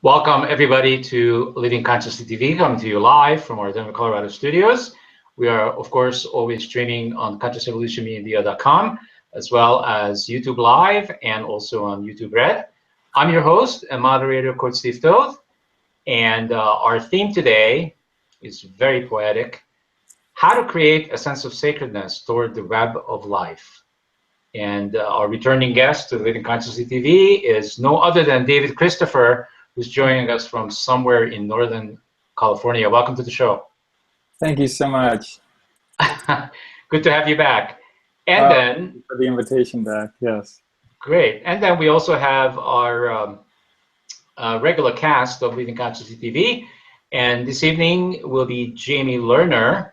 Welcome everybody to Living Consciously TV, coming to you live from our Denver, Colorado studios. We are, of course, always streaming on consciousevolutionmedia.com, as well as YouTube Live and also on YouTube Red. I'm your host and moderator, Coach Steve Toth, and our theme today is very poetic: how to create a sense of sacredness toward the web of life. And our returning guest to Living Consciously TV is no other than David Christopher, who's joining us from somewhere in Northern California. Welcome to the show. Thank you so much. Good to have you back. And then for the invitation back, yes. Great. And then we also have our regular cast of Living Consciously TV. And this evening will be Jamie Lerner,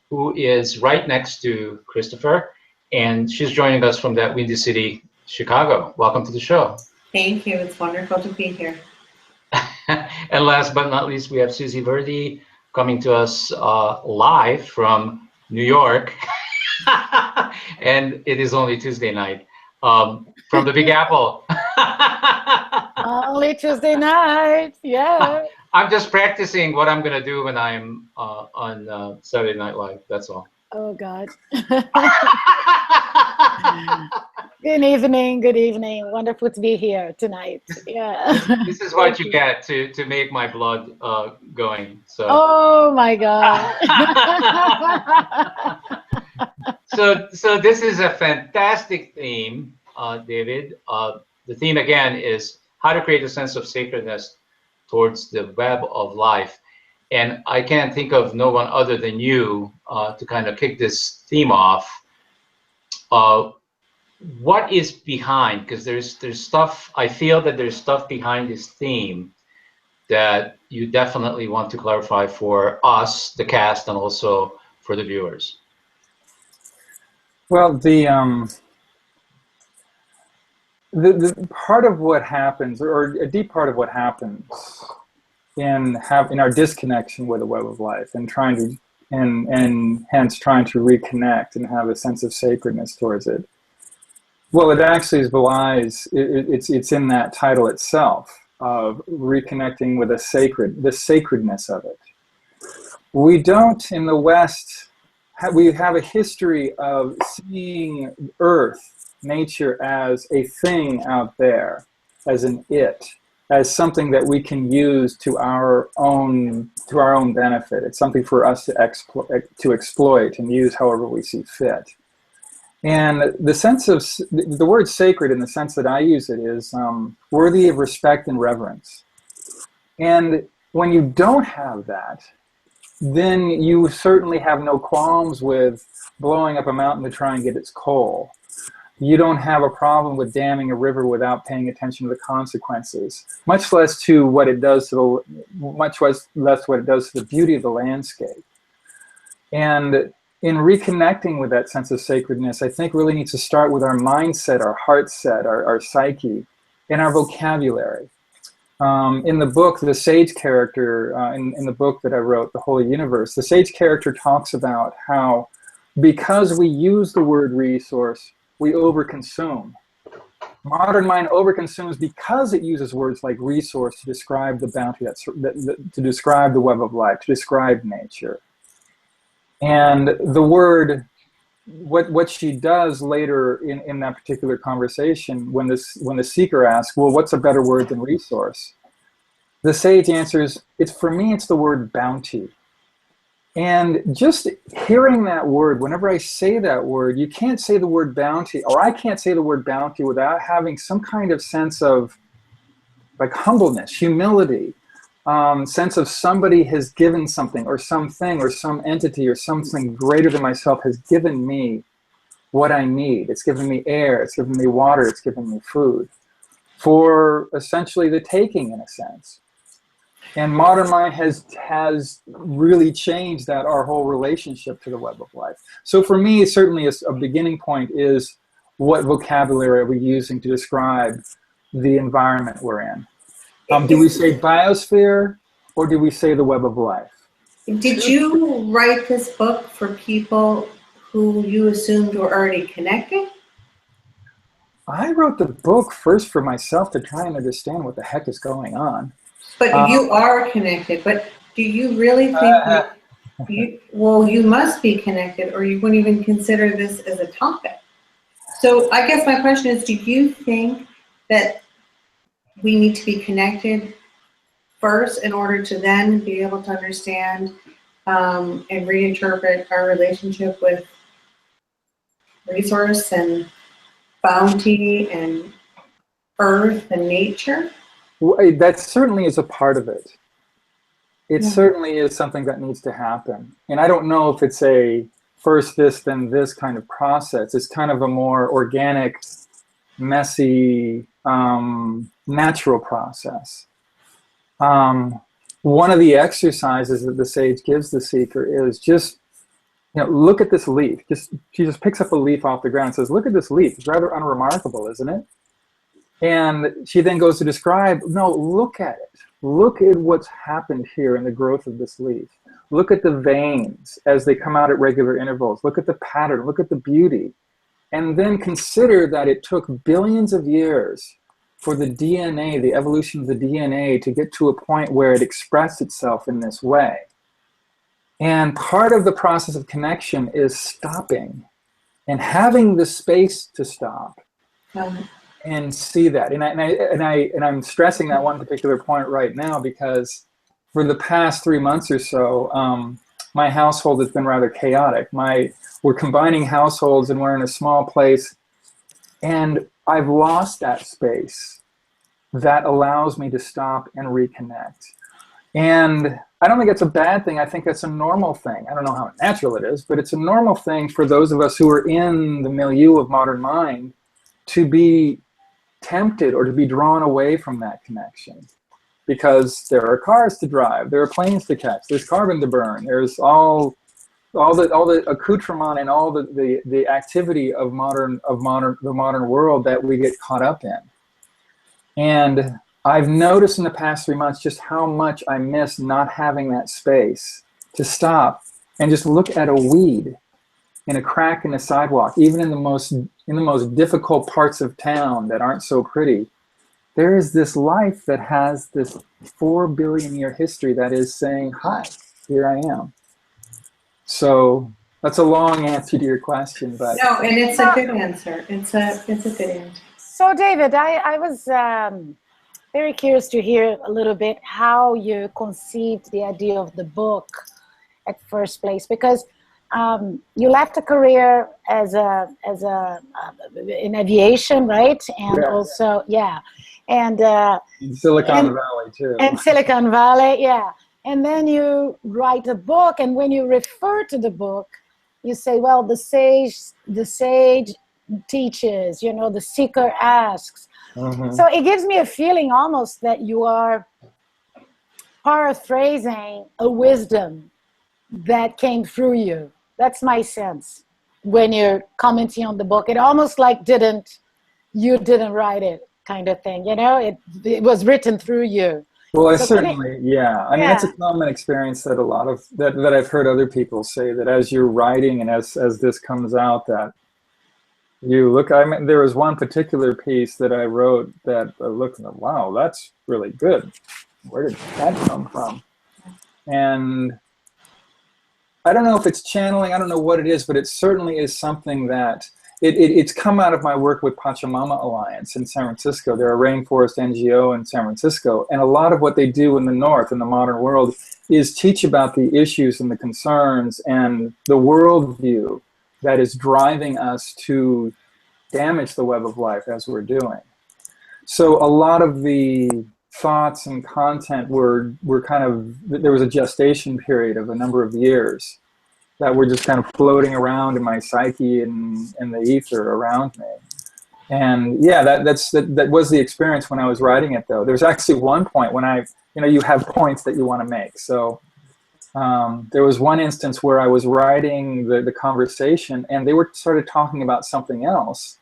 who is right next to Christopher. And she's joining us from that Windy City, Chicago. Welcome to the show. Thank you. It's wonderful to be here. And last but not least, we have Susie Verdi coming to us live from New York. And it is only Tuesday night from the Big Apple. Only Tuesday night, yeah. I'm just practicing what I'm going to do when I'm on Saturday Night Live. That's all. Oh, God. Good evening, good evening. Wonderful to be here tonight. Yeah. This is what you get to make my blood going. So. Oh, my God. So this is a fantastic theme, David. The theme, again, is how to create a sense of sacredness towards the web of life. And I can't think of no one other than you to kind of kick this theme off. What is behind? Because there's stuff, I feel that there's stuff behind this theme that you definitely want to clarify for us, the cast, and also for the viewers. Well, the part of what happens, or a deep part of what happens in our disconnection with the web of life, and trying to, and hence trying to reconnect and have a sense of sacredness towards it. Well, it actually belies, it's in that title itself of reconnecting with the sacredness of it. We don't, in the West, we have a history of seeing Earth, nature, as a thing out there, as an it, as something that we can use to our own benefit. It's something for us to exploit and use however we see fit. And the sense of the word sacred, in the sense that I use it, is worthy of respect and reverence. And when you don't have that, then you certainly have no qualms with blowing up a mountain to try and get its coal. You don't have a problem with damming a river without paying attention to the consequences, much less to what it does to what it does to the beauty of the landscape. And in reconnecting with that sense of sacredness, I think really needs to start with our mindset, our heart set, our psyche, and our vocabulary. In the book, the sage character, in the book that I wrote, The Holy Universe, the sage character talks about how, because we use the word resource, we overconsume. Modern mind overconsumes because it uses words like resource to describe the bounty, to describe the web of life, to describe nature. And the word, what she does later in that particular conversation, when the seeker asks, well, what's a better word than resource? The sage answers, for me, it's the word bounty. And just hearing that word, whenever I say that word, you can't say the word bounty, or I can't say the word bounty without having some kind of sense of like humbleness, humility, sense of somebody has given something, or something, or some entity, or something greater than myself has given me what I need. It's given me air, it's given me water, it's given me food, for essentially the taking, in a sense. And modern mind has really changed that, our whole relationship to the web of life. So for me, certainly a beginning point is, what vocabulary are we using to describe the environment we're in? Do we say biosphere, or do we say the web of life? Did you write this book for people who you assumed were already connected? I wrote the book first for myself to try and understand what the heck is going on. But you are connected. But do you really think that you must be connected, or you wouldn't even consider this as a topic? So I guess my question is, do you think that we need to be connected first in order to then be able to understand and reinterpret our relationship with resource and bounty and earth and nature? Well, that certainly is a part of it. It certainly is something that needs to happen. And I don't know if it's a first this, then this kind of process. It's kind of a more organic, messy, natural process. One of the exercises that the sage gives the seeker is just, look at this leaf. She just picks up a leaf off the ground and says, look at this leaf. It's rather unremarkable, isn't it? And she then goes to describe, no, look at it. Look at what's happened here in the growth of this leaf. Look at the veins as they come out at regular intervals. Look at the pattern. Look at the beauty. And then consider that it took billions of years for the DNA, the evolution of the DNA, to get to a point where it expressed itself in this way. And part of the process of connection is stopping and having the space to stop. And see that, and I'm stressing that one particular point right now because for the past 3 months or so, my household has been rather chaotic. We're combining households and we're in a small place, and I've lost that space that allows me to stop and reconnect. And I don't think it's a bad thing. I think that's a normal thing. I don't know how natural it is, but it's a normal thing for those of us who are in the milieu of modern mind to be tempted or to be drawn away from that connection, because there are cars to drive, there are planes to catch, there's carbon to burn, there's all the accoutrement and all the activity of the modern world that we get caught up in. And I've noticed in the past 3 months just how much I miss not having that space to stop and just look at a weed in a crack in the sidewalk, even in the most difficult parts of town that aren't so pretty. There is this life that has this 4 billion year history that is saying, hi, here I am. So that's a long answer to your question, but no, and it's a good answer. It's a good answer. So David, I was very curious to hear a little bit how you conceived the idea of the book at first place, because you left a career as in aviation, right? And also, and in Silicon Valley too. And Silicon Valley, and then you write a book, and when you refer to the book, you say, well, the sage teaches, the seeker asks. So it gives me a feeling almost that you are paraphrasing a wisdom that came through you. That's my sense when you're commenting on the book. It almost like you didn't write it kind of thing, it was written through you. Well, I certainly, I mean, that's a common experience that that I've heard other people say, that as you're writing and as this comes out, that you look, there was one particular piece that I wrote that I looked and wow, that's really good. Where did that come from? And I don't know if it's channeling, I don't know what it is, but it certainly is something that, it's come out of my work with Pachamama Alliance in San Francisco. They're a rainforest NGO in San Francisco, and a lot of what they do in the North, in the modern world, is teach about the issues and the concerns and the worldview that is driving us to damage the web of life as we're doing. So a lot of the thoughts and content were kind of, there was a gestation period of a number of years that were just kind of floating around in my psyche and in the ether around me. And that was the experience when I was writing it, though. There's actually one point when you have points that you want to make. So there was one instance where I was writing the conversation and they started talking about something else.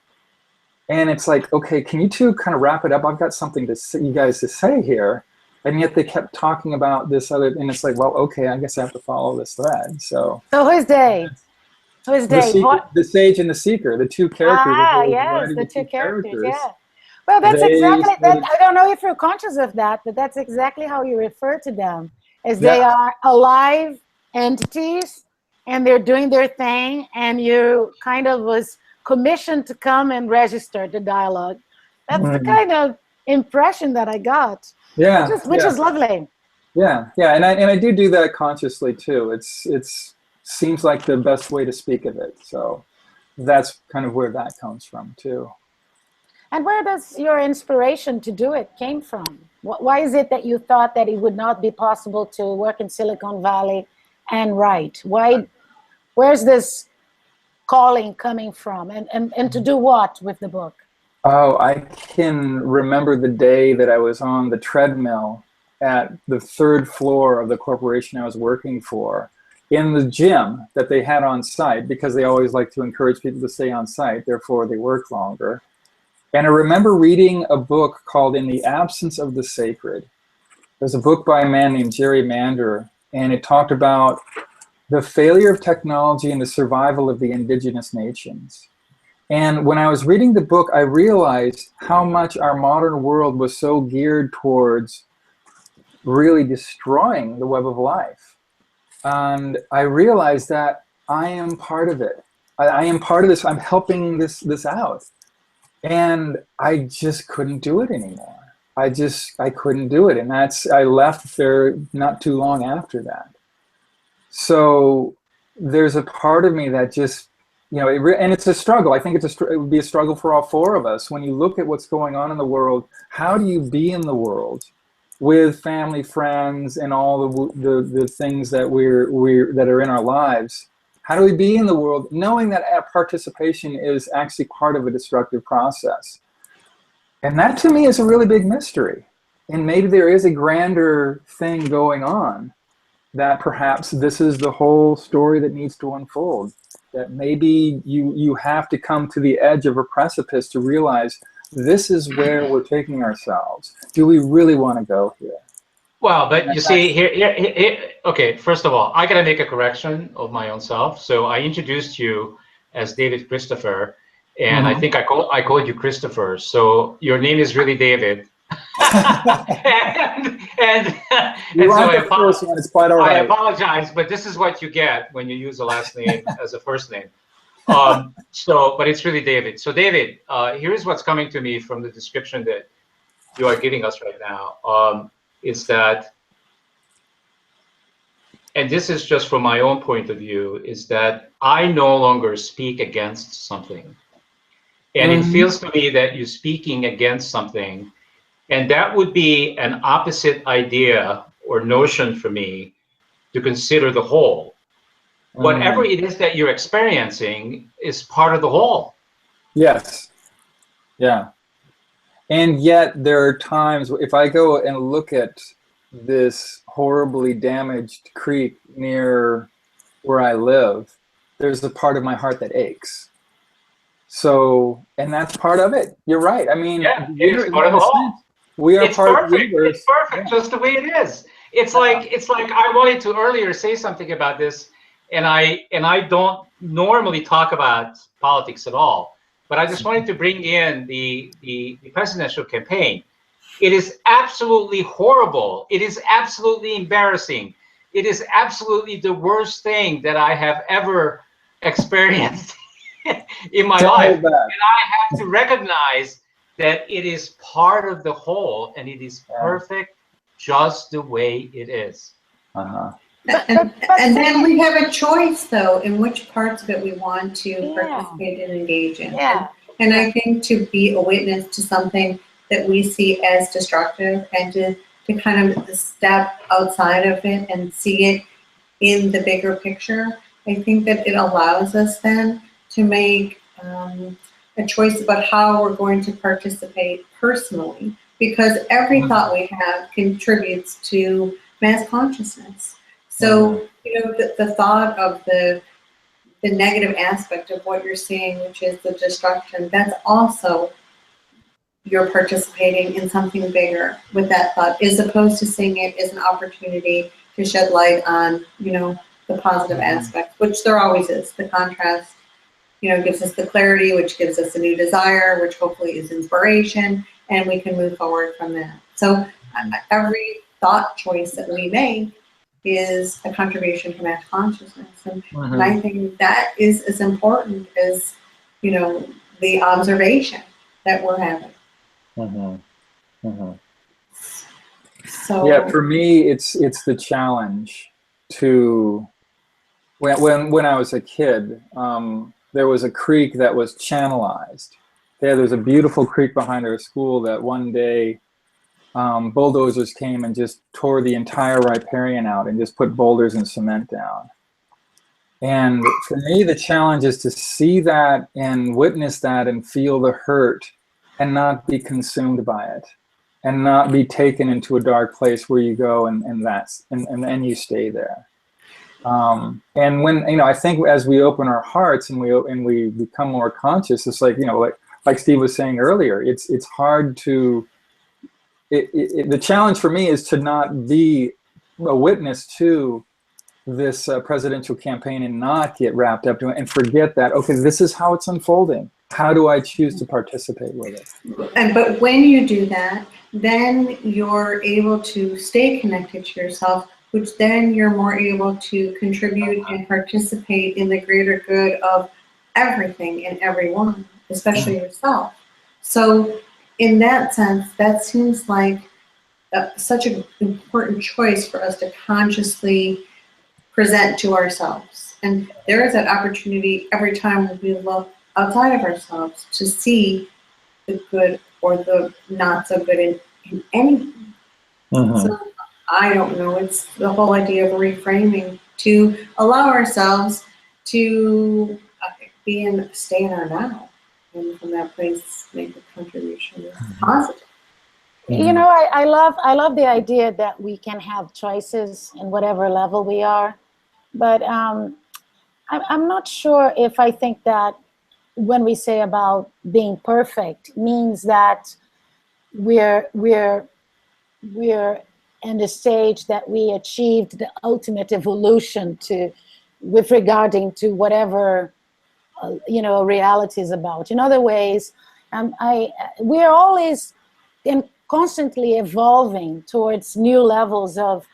And it's like, okay, can you two kind of wrap it up? I've got something you guys to say here. And yet they kept talking about this other, and it's like, well, okay, I guess I have to follow this thread. So who's they? Who's they? The sage and the seeker, the two characters. Yes, the two characters. Yeah. Well, that's exactly that. started, I don't know if you're conscious of that, but that's exactly how you refer to them, as they yeah, are alive entities and they're doing their thing, and you kind of was commissioned to come and register the dialogue. That's the mhm, kind of impression that I got, yeah, which yeah, is lovely. yeah, yeah, and I do that consciously too. It's seems like the best way to speak of it. So that's kind of where that comes from too. And where does your inspiration to do it came from? Why is it that you thought that it would not be possible to work in Silicon Valley and write? Where's this calling coming from? And to do what with the book? Oh, I can remember the day that I was on the treadmill at the third floor of the corporation I was working for in the gym that they had on site, because they always like to encourage people to stay on site, therefore they work longer. And I remember reading a book called In the Absence of the Sacred. There's a book by a man named Jerry Mander, and it talked about the failure of technology and the survival of the indigenous nations. And when I was reading the book, I realized how much our modern world was so geared towards really destroying the web of life. And I realized that I am part of it. I am part of this. I'm helping this out. And I just couldn't do it anymore. I couldn't do it. And I left there not too long after that. So there's a part of me that just, and it's a struggle. I think it would be a struggle for all four of us. When you look at what's going on in the world, how do you be in the world with family, friends, and all the things that that are in our lives? How do we be in the world knowing that our participation is actually part of a destructive process? And that to me is a really big mystery. And maybe there is a grander thing going on, that perhaps this is the whole story that needs to unfold. That maybe you have to come to the edge of a precipice to realize this is where we're taking ourselves. Do we really want to go here? Well, but you see, okay, first of all, I got to make a correction of my own self. So I introduced you as David Christopher, and I think I called you Christopher. So your name is really David. and You so aren't the first one, it's quite all right. I apologize, but this is what you get when you use a last name as a first name. But it's really David. So David, here's what's coming to me from the description that you are giving us right now. Is that, and this is just from my own point of view, is that I no longer speak against something. And it feels to me that you're speaking against something, and that would be an opposite idea or notion for me to consider the whole. Whatever it is that you're experiencing is part of the whole. Yes. Yeah. And yet there are times, if I go and look at this horribly damaged creek near where I live, there's a part of my heart that aches. So, and that's part of it. You're right. I mean, yeah, it's part of the whole. We are part perfect. of the universe. It's perfect, just the way it is. It's like I wanted to earlier say something about this, and I don't normally talk about politics at all, but I just wanted to bring in the presidential campaign. It is absolutely horrible. It is absolutely embarrassing. It is absolutely the worst thing that I have ever experienced in my life. And I have to recognize that it is part of the whole, and it is perfect just the way it is. And then we have a choice, though, in which parts of it we want to participate and engage in. Yeah. And I think to be a witness to something that we see as destructive, and to kind of step outside of it and see it in the bigger picture, I think that it allows us then to make a choice about how we're going to participate personally, because every thought we have contributes to mass consciousness. So, the thought of the negative aspect of what you're seeing, which is the destruction, that's also you're participating in something bigger with that thought, as opposed to seeing it as an opportunity to shed light on, the positive aspects, which there always is. The contrast, gives us the clarity, which gives us a new desire, which hopefully is inspiration. and we can move forward from that. So every thought choice that we make is a contribution to mass consciousness. And I think that is as important as, you know, the observation that we're having. So yeah, for me, it's the challenge to when I was a kid. There was a creek that was channelized. There's a beautiful creek behind our school that one day bulldozers came and just tore the entire riparian out and just put boulders and cement down. And for me, the challenge is to see that and witness that and feel the hurt and not be consumed by it and not be taken into a dark place where you go and you stay there. And when, you know, I think as we open our hearts and we become more conscious, it's like, you know, like Steve was saying earlier, it's hard to, the challenge for me is to not be a witness to this presidential campaign and not get wrapped up in it and forget that, okay, this is how it's unfolding. How do I choose to participate with it? But when you do that, then you're able to stay connected to yourself, which then you're more able to contribute and participate in the greater good of everything and everyone, especially yourself. So in that sense, that seems like such an important choice for us to consciously present to ourselves. And there is that opportunity every time we look outside of ourselves to see the good or the not so good in anything. So I don't know, it's the whole idea of reframing to allow ourselves to stay in our now, and from that place make a contribution that's positive. You know, I love the idea that we can have choices in whatever level we are, but I'm not sure if I think that when we say about being perfect means that we're in the stage that we achieved the ultimate evolution with regarding to whatever you know, reality is about. In other ways, we're always constantly evolving towards new levels of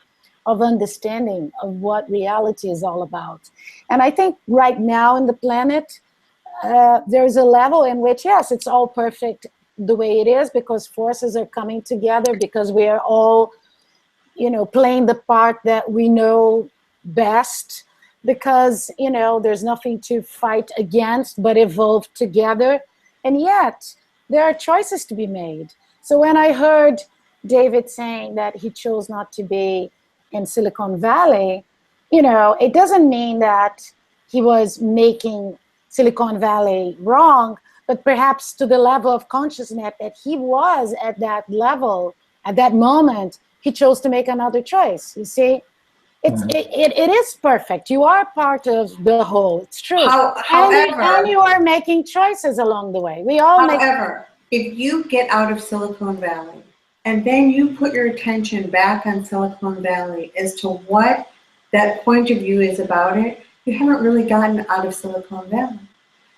understanding of what reality is all about. And I think right now in the planet, there's a level in which, yes, it's all perfect the way it is because forces are coming together, because we are all, you know, playing the part that we know best, because, you know, there's nothing to fight against but evolve together. And yet there are choices to be made. So when I heard David saying that he chose not to be in Silicon Valley, you know, it doesn't mean that he was making Silicon Valley wrong, but perhaps to the level of consciousness that he was at that level, at that moment, he chose to make another choice. You see, it is perfect. You are part of the whole. It's true. However, and you are making choices along the way. We all however, if you get out of Silicon Valley and then you put your attention back on Silicon Valley as to what that point of view is about it, you haven't really gotten out of Silicon Valley.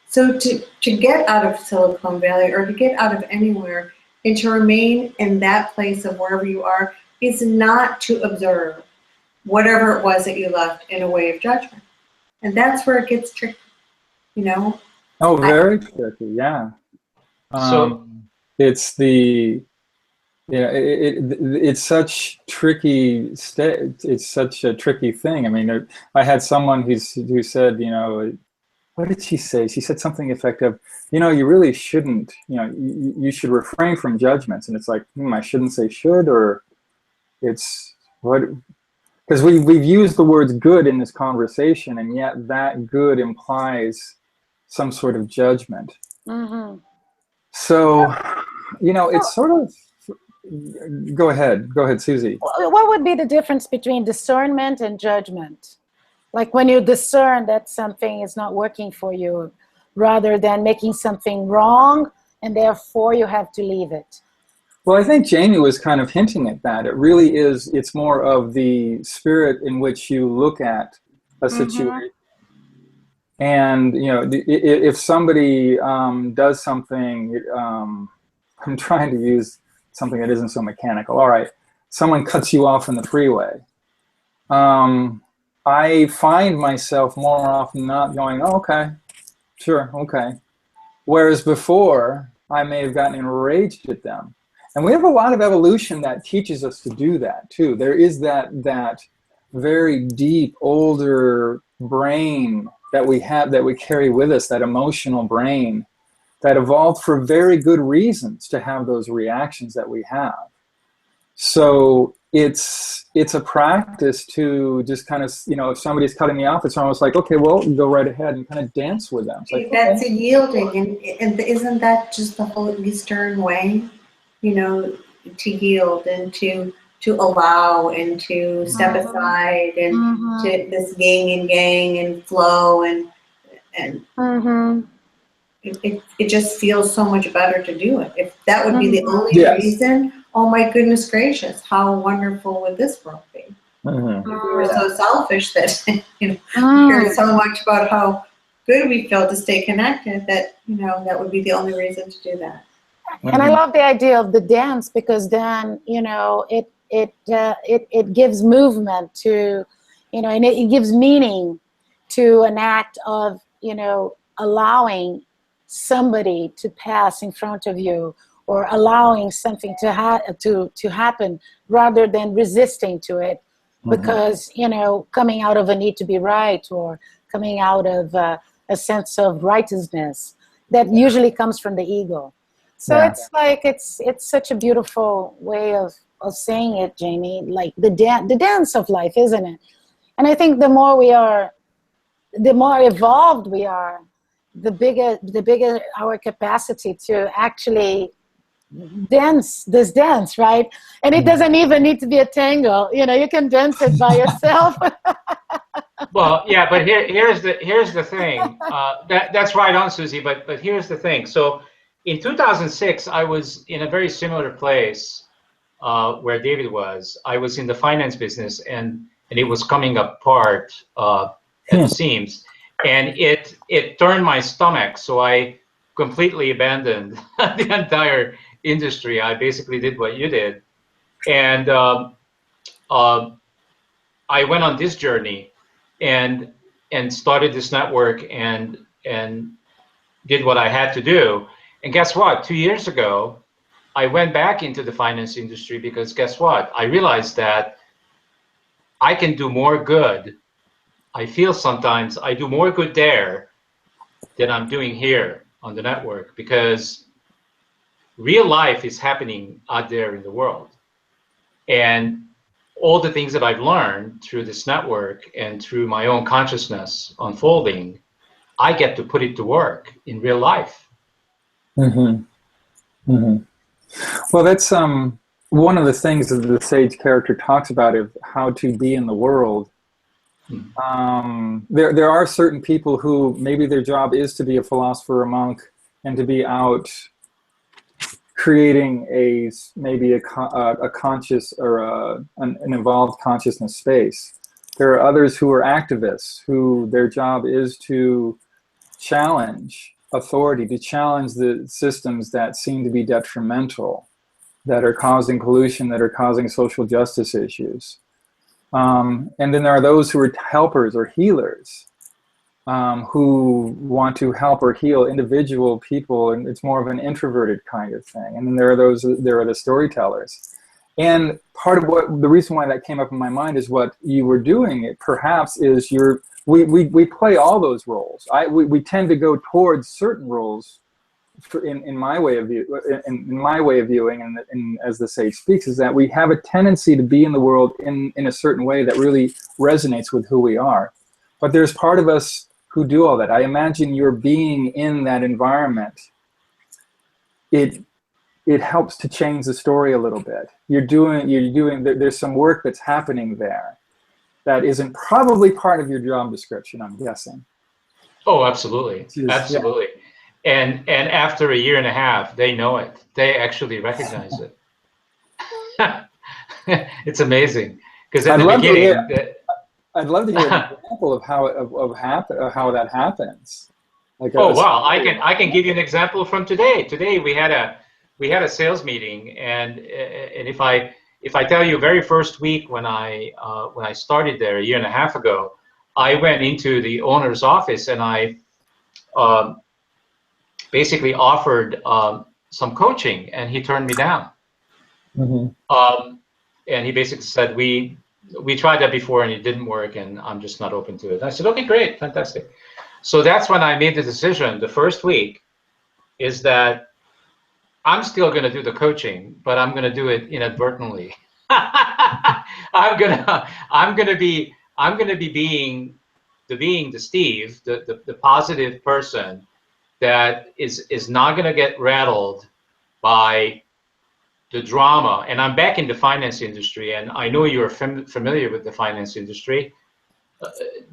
So to get out of Silicon Valley or to get out of anywhere and to remain in that place of wherever you are is not to observe whatever it was that you left in a way of judgment. And that's where it gets tricky, you know? Oh, very tricky, yeah. So it's the, you know, it's such tricky it's such a tricky thing. I mean, I had someone who said, you know, what did she say? She said something effective, you know, you really shouldn't, you know, you should refrain from judgments. And it's like, I shouldn't say should, or it's what, because we've used the words good in this conversation, and yet that good implies some sort of judgment. So, you know, it's sort of, go ahead, Susie. What would be the difference between discernment and judgment? Like when you discern that something is not working for you, rather than making something wrong, and therefore you have to leave it. Well, I think Jamie was kind of hinting at that. It really is, it's more of the spirit in which you look at a situation. And, you know, if somebody does something, I'm trying to use something that isn't so mechanical. All right, someone cuts you off in the freeway. I find myself more often not going, oh, okay, sure, okay. Whereas before, I may have gotten enraged at them. And we have a lot of evolution that teaches us to do that too. There is that very deep, older brain that we have, that we carry with us, that emotional brain that evolved for very good reasons to have those reactions that we have. So it's a practice to just kind of, if somebody's cutting me off, it's almost like, okay, well, go right ahead and kind of dance with them. It's like, that's a yielding, and isn't that just the whole Eastern way? To yield and to allow and to step aside and to this yin and yang and flow and it just feels so much better to do it. If that would be the only reason, oh my goodness gracious, how wonderful would this world be? If we were so selfish that we care so much about how good we feel to stay connected, that that would be the only reason to do that. And I love the idea of the dance, because then it gives movement to and it gives meaning to an act of allowing somebody to pass in front of you, or allowing something to happen rather than resisting to it, because coming out of a need to be right, or coming out of a sense of righteousness that usually comes from the ego. So it's like it's such a beautiful way of saying it, Jamie. Like the dance of life, isn't it? And I think the more evolved we are, the bigger our capacity to actually dance this dance, right? And it doesn't even need to be a tango. You can dance it by yourself. Well, yeah, but here's the thing. That's right on, Susie. But here's the thing. So in 2006, I was in a very similar place where David was. I was in the finance business, and it was coming apart at the seams, and it turned my stomach. So I completely abandoned the entire industry. I basically did what you did, and I went on this journey and started this network and did what I had to do. And guess what? 2 years ago, I went back into the finance industry because guess what? I realized that I can do more good. I feel sometimes I do more good there than I'm doing here on the network, because real life is happening out there in the world. And all the things that I've learned through this network and through my own consciousness unfolding, I get to put it to work in real life. Well, that's one of the things that the sage character talks about, of how to be in the world. There are certain people who maybe their job is to be a philosopher, a monk, and to be out creating maybe a conscious or an evolved consciousness space. There are others who are activists, who their job is to challenge authority, to challenge the systems that seem to be detrimental, that are causing pollution, that are causing social justice issues. And then there are those who are helpers or healers, who want to help or heal individual people, and it's more of an introverted kind of thing. And then there are the storytellers. And part of the reason why that came up in my mind is what you were doing. It perhaps is we play all those roles. We tend to go towards certain roles. In my way of viewing, and as the sage speaks, is that we have a tendency to be in the world in a certain way that really resonates with who we are. But there's part of us who do all that. I imagine your being in that environment, it helps to change the story a little bit. There's some work that's happening there that isn't probably part of your job description, I'm guessing. Oh, absolutely. Absolutely. Yeah. And after a year and a half, they know it. They actually recognize it. It's amazing. Because in the beginning, I'd love to hear an example of how that happens. Like wow! I can give you an example from today. Today we had we had a sales meeting, and if I tell you, very first week when I started there a year and a half ago, I went into the owner's office and I basically offered some coaching, and he turned me down. And he basically said, we tried that before and it didn't work, and I'm just not open to it. I said, okay, great, fantastic. So that's when I made the decision the first week, is that I'm still going to do the coaching, but I'm going to do it inadvertently. I'm going to be being the Steve, the positive person that is not going to get rattled by the drama. And I'm back in the finance industry, and I know you're familiar with the finance industry.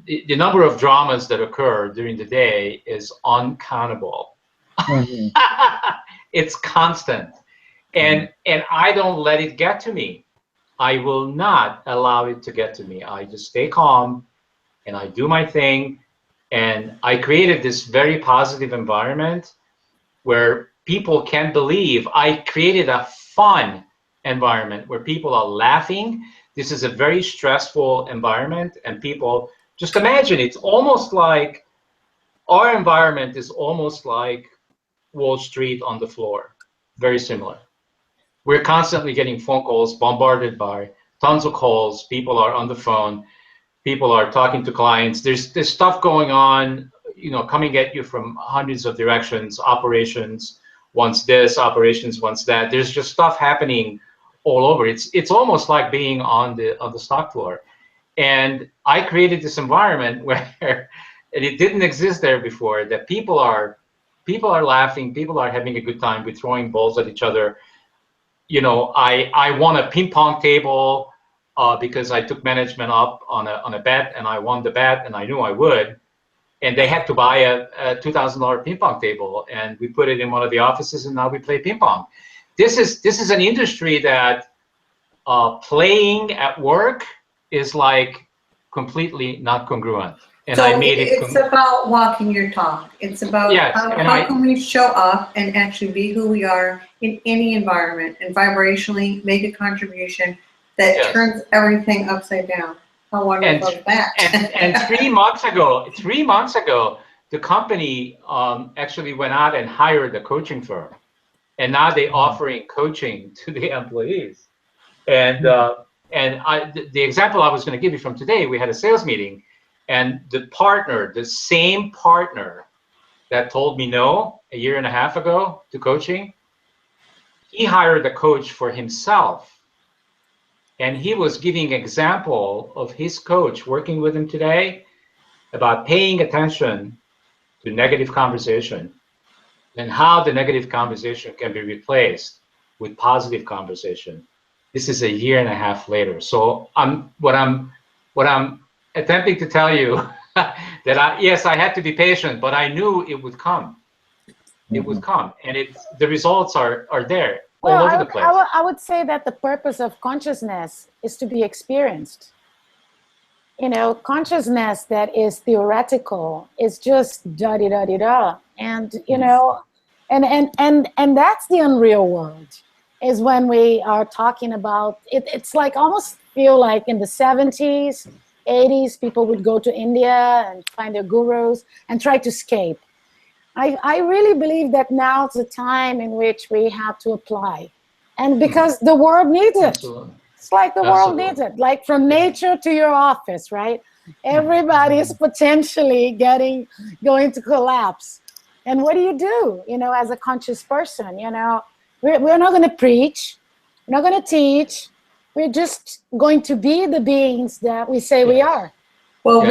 The number of dramas that occur during the day is uncountable. It's constant, and I don't let it get to me. I will not allow it to get to me. I just stay calm and I do my thing, and I created this very positive environment where people can believe. I created a fun environment where people are laughing. This is a very stressful environment, and people, just imagine, it's almost like our environment is almost like Wall Street on the floor. Very similar. We're constantly getting phone calls, bombarded by tons of calls. People are on the phone. People are talking to clients. There's stuff going on, coming at you from hundreds of directions. Operations wants this, operations wants that. There's just stuff happening all over. It's almost like being on the stock floor. And I created this environment where it didn't exist there before, that people are laughing, people are having a good time, we're throwing balls at each other. I won a ping pong table because I took management up on a bet, and I won the bet, and I knew I would. And they had to buy a $2,000 ping pong table, and we put it in one of the offices, and now we play ping pong. This is an industry that playing at work is like completely not congruent. And so I made it. It's about walking your talk. It's about how can we show up and actually be who we are in any environment, and vibrationally make a contribution that turns everything upside down. How wonderful is that? And 3 months ago, the company actually went out and hired a coaching firm, and now they're offering coaching to the employees. And the example I was going to give you from today, we had a sales meeting, and the same partner that told me no a year and a half ago to coaching, he hired a coach for himself. And he was giving an example of his coach working with him today about paying attention to negative conversation and how the negative conversation can be replaced with positive conversation. This is a year and a half later. So what I'm attempting to tell you that yes, I had to be patient, but I knew it would come. It would come, and the results are there. Well, all over the place. I would say that the purpose of consciousness is to be experienced. Consciousness that is theoretical is just da-di-da-di-da. And, and that's the unreal world, is when we are talking about it. It's like almost feel like in the 70s, 80s, people would go to India and find their gurus and try to escape. I really believe that now's the time in which we have to apply. And because the world needs it. Absolutely. It's like the world needs it. Like from nature to your office, right? Everybody is potentially going to collapse. And what do you do, as a conscious person? We're not going to preach. We're not going to teach. We're just going to be the beings that we say we are. Well,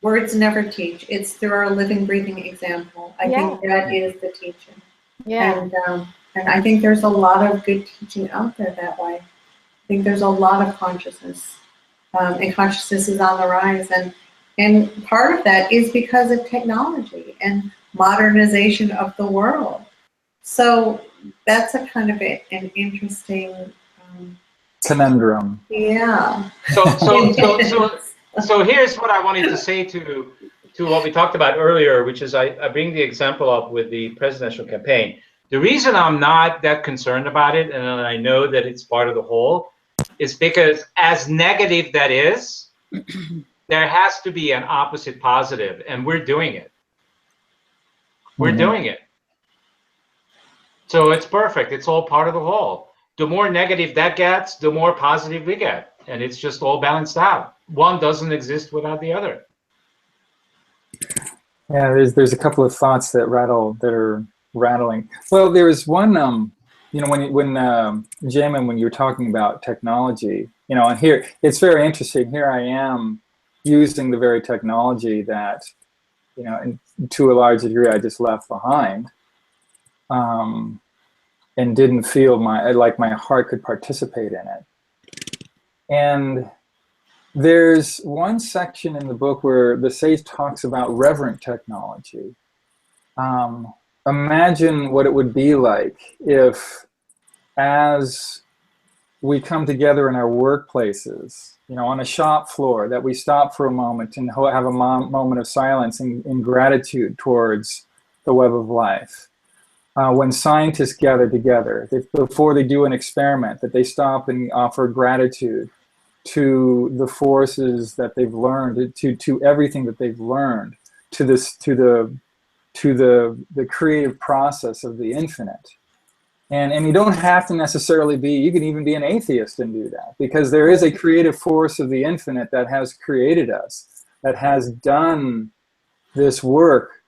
words never teach. It's through our living, breathing example. I think that is the teaching. Yeah. And I think there's a lot of good teaching out there that way. I think there's a lot of consciousness, and consciousness is on the rise. And part of that is because of technology and modernization of the world. So that's a kind of an interesting conundrum. Yeah. So here's what I wanted to say to what we talked about earlier, which is I bring the example up with the presidential campaign. The reason I'm not that concerned about it, and I know that it's part of the whole, is because as negative that is, there has to be an opposite positive, and we're doing it. We're doing it. So it's perfect. It's all part of the whole. The more negative that gets, the more positive we get. And it's just all balanced out. One doesn't exist without the other. Yeah, there's a couple of thoughts that are rattling. Well, there's one, you know, when Jamin, when you were talking about technology, you know, and here, it's very interesting. Here I am using the very technology that, you know, and to a large degree, I just left behind. And didn't feel like my heart could participate in it. And there's one section in the book where the sage talks about reverent technology. Imagine what it would be like if, as we come together in our workplaces, you know, on a shop floor, that we stop for a moment and have a moment of silence in gratitude towards the web of life. When scientists gather together, before they do an experiment, that they stop and offer gratitude to the forces that they've learned, to everything that they've learned, to the creative process of the infinite. And you don't have to necessarily be, you can even be an atheist and do that, because there is a creative force of the infinite that has created us, that has done this work,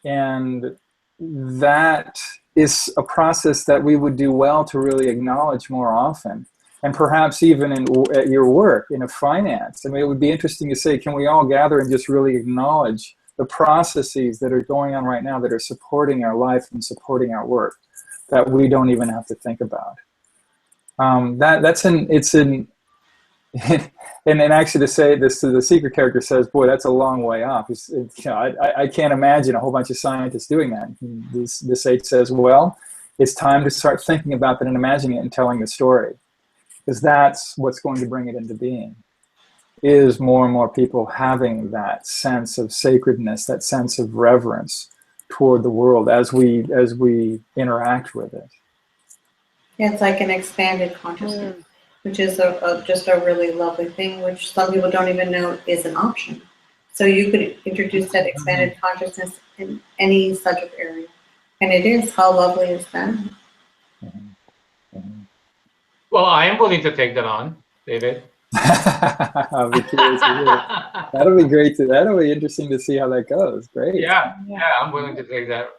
and that is a process that we would do well to really acknowledge more often. And perhaps even at your work, in a finance. I mean, it would be interesting to say, can we all gather and just really acknowledge the processes that are going on right now that are supporting our life and supporting our work, that we don't even have to think about. And then actually to say this, the secret character says, boy, that's a long way off. You know, I can't imagine a whole bunch of scientists doing that. This sage says, well, it's time to start thinking about that and imagining it and telling the story. Because that's what's going to bring it into being, is more and more people having that sense of sacredness, that sense of reverence toward the world as we interact with it. Yeah, it's like an expanded consciousness, which is just a really lovely thing, which some people don't even know is an option. So you could introduce that expanded consciousness in any subject area. And it is. How lovely is that? Well, I am willing to take that on, David. I'll be curious to hear. That'll be great. That'll be interesting to see how that goes. Great. Yeah, I'm willing to take that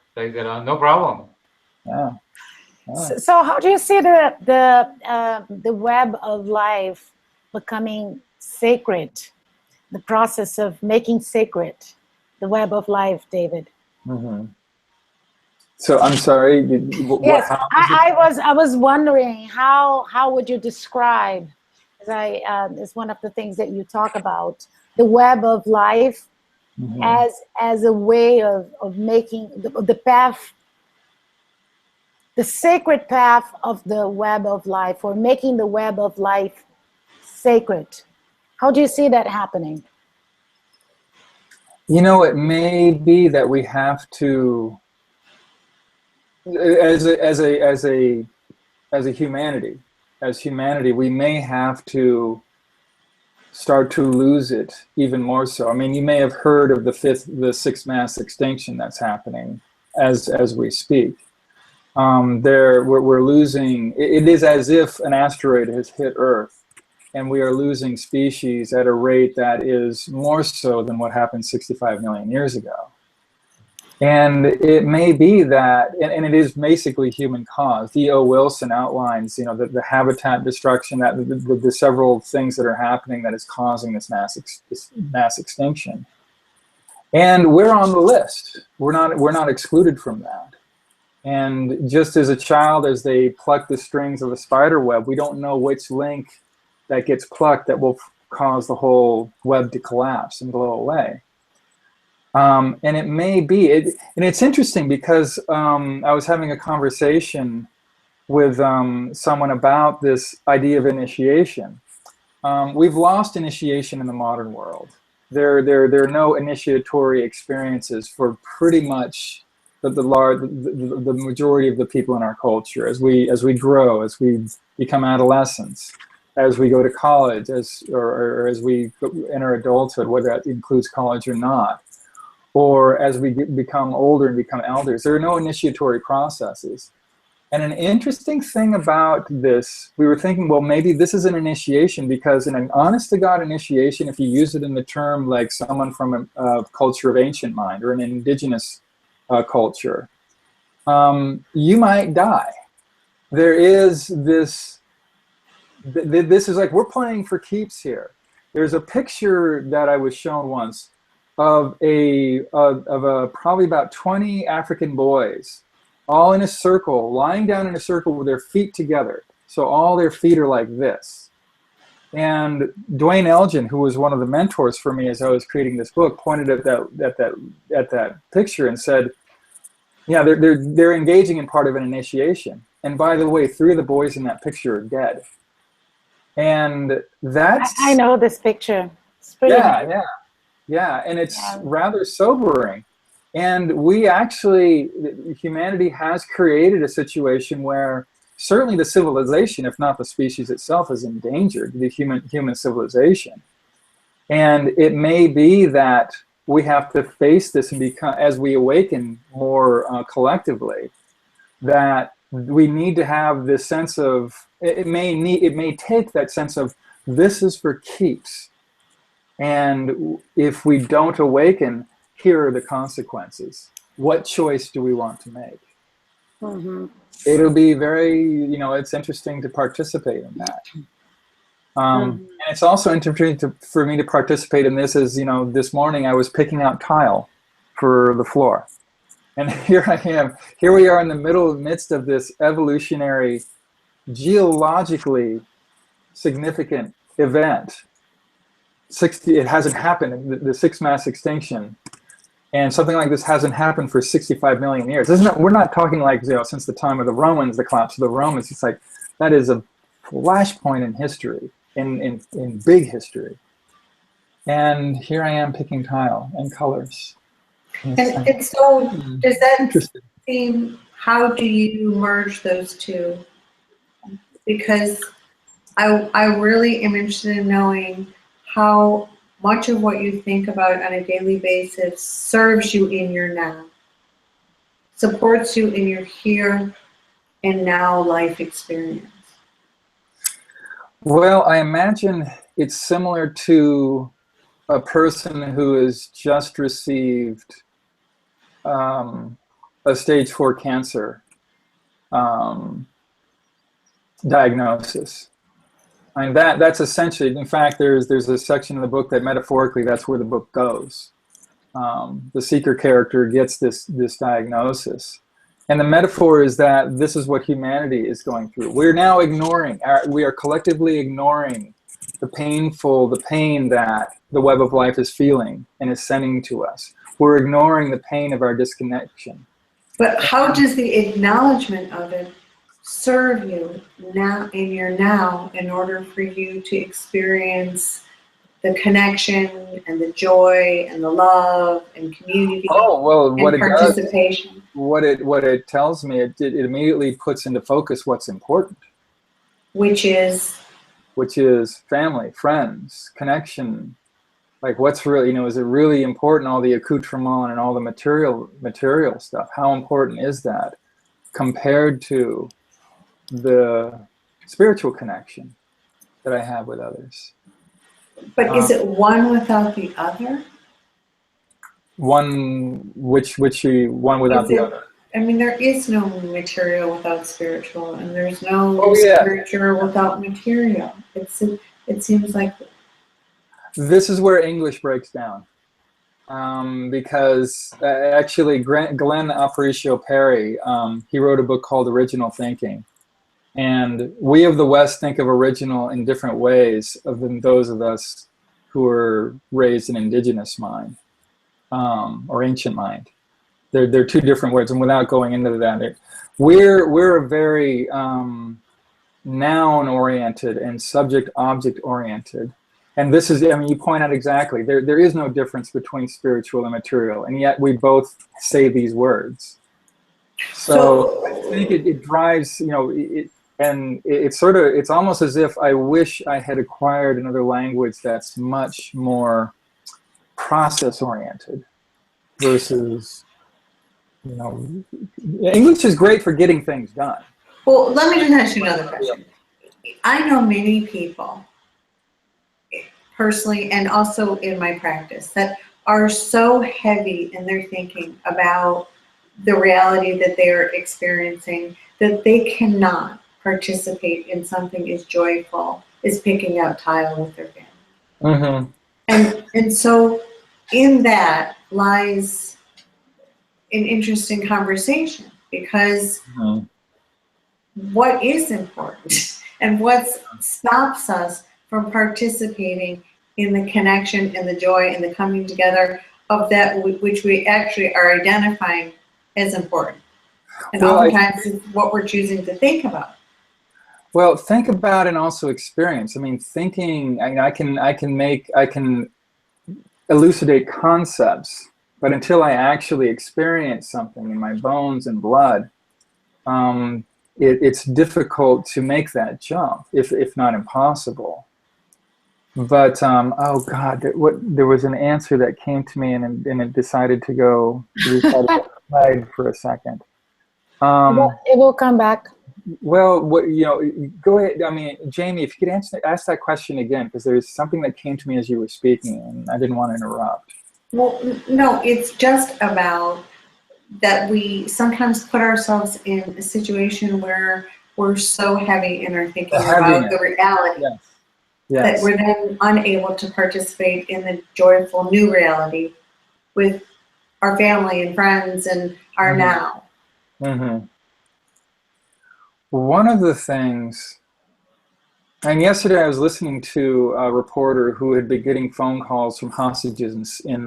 on. No problem. Yeah. So how do you see the web of life becoming sacred? The process of making sacred the web of life, David. Mm-hmm. So I'm sorry. Yes, I was wondering how would you describe, it's one of the things that you talk about, the web of life, as a way of making the path, the sacred path of the web of life, or making the web of life sacred. How do you see that happening? You know, it may be that we have to, as humanity, we may have to start to lose it even more so. I mean, you may have heard of the sixth mass extinction that's happening as we speak. We're losing. It is as if an asteroid has hit Earth, and we are losing species at a rate that is more so than what happened 65 million years ago. And it may be that, and it is basically human caused. E.O. Wilson outlines, you know, the habitat destruction, that the several things that are happening that is causing this mass extinction. And we're on the list. We're not excluded from that. And just as a child, as they pluck the strings of a spider web, we don't know which link that gets plucked that will cause the whole web to collapse and blow away. And it may be, and it's interesting because I was having a conversation with someone about this idea of initiation. We've lost initiation in the modern world. There are no initiatory experiences for pretty much the majority of the people in our culture, as we grow, as we become adolescents, as we go to college, or as we enter adulthood, whether that includes college or not, or as we become older and become elders, there are no initiatory processes. And an interesting thing about this, we were thinking, well, maybe this is an initiation, because in an honest-to-God initiation, if you use it in the term like someone from a culture of ancient mind or an indigenous culture, you might die. There is this, this is like, we're playing for keeps here. There's a picture that I was shown once of probably about 20 African boys, all in a circle, lying down in a circle with their feet together. So all their feet are like this. And Dwayne Elgin, who was one of the mentors for me as I was creating this book, pointed at that picture and said, yeah, they're engaging in part of an initiation. And by the way, 3 of the boys in that picture are dead. And that's... I know this picture. It's pretty yeah, and it's rather sobering. And we actually, humanity has created a situation where certainly the civilization, if not the species itself, is endangered, the human civilization. And it may be that we have to face this and become, as we awaken more collectively, that we need to have this sense of, it may take that sense of, this is for keeps. And if we don't awaken, here are the consequences. What choice do we want to make? Mm-hmm. It'll be very, it's interesting to participate in that. And it's also interesting for me to participate in this as, this morning I was picking out tile for the floor. And here I am. Here we are in the midst of this evolutionary, geologically significant event. It hasn't happened, the sixth mass extinction. And something like this hasn't happened for 65 million years. We're not talking like, since the time of the Romans, the collapse of the Romans. It's like, that is a flashpoint in history, in big history. And here I am picking tile and colors. And so, does that seem, how do you merge those two? Because I really am interested in knowing how much of what you think about on a daily basis serves you in your now, supports you in your here and now life experience. Well, I imagine it's similar to a person who has just received a stage 4 cancer diagnosis. I mean, that's essentially, in fact, there's a section in the book that metaphorically that's where the book goes. The seeker character gets this diagnosis. And the metaphor is that this is what humanity is going through. We're now ignoring, we are collectively ignoring the pain that the web of life is feeling and is sending to us. We're ignoring the pain of our disconnection. But how does the acknowledgement of it serve you now in your now in order for you to experience the connection and the joy and the love and community and participation? What it tells me, it immediately puts into focus what's important. Which is family, friends, connection. Like what's really, is it really important, all the accoutrement and all the material stuff? How important is that compared to the spiritual connection that I have with others? But is it one without the other? One without the other? I mean, there is no material without spiritual, and there's no spiritual without material. It seems like this is where English breaks down, because actually Glenn Aparicio Perry, he wrote a book called Original Thinking. And we of the West think of original in different ways than those of us who were raised in indigenous mind or ancient mind. They're two different words, and without going into that, we're a very noun-oriented and subject-object oriented. And this is, I mean, you point out exactly, there is no difference between spiritual and material, and yet we both say these words. So I think it drives, you know, it's almost as if I wish I had acquired another language that's much more process oriented versus, you know, English is great for getting things done. Well, let me just ask you another question. I know many people, personally and also in my practice, that are so heavy in their thinking about the reality that they're experiencing that they cannot participate in something as joyful as picking out tile with their family. Mm-hmm. And so in that lies an interesting conversation, because what is important and what stops us from participating in the connection and the joy and the coming together of that which we actually are identifying as important. And oftentimes it's what we're choosing to think about. Well, think about and also experience. I mean, thinking, I can elucidate concepts, but until I actually experience something in my bones and blood, it's difficult to make that jump, if not impossible. But oh God, there was an answer that came to me, and it decided to go hide for a second. It will come back. Well, go ahead. I mean, Jamie, if you could ask that question again, because there's something that came to me as you were speaking, and I didn't want to interrupt. Well, no, it's just about that we sometimes put ourselves in a situation where we're so heavy in our thinking about the reality that we're then unable to participate in the joyful new reality with our family and friends and our now. Mm-hmm. One of the things, and yesterday I was listening to a reporter who had been getting phone calls from hostages in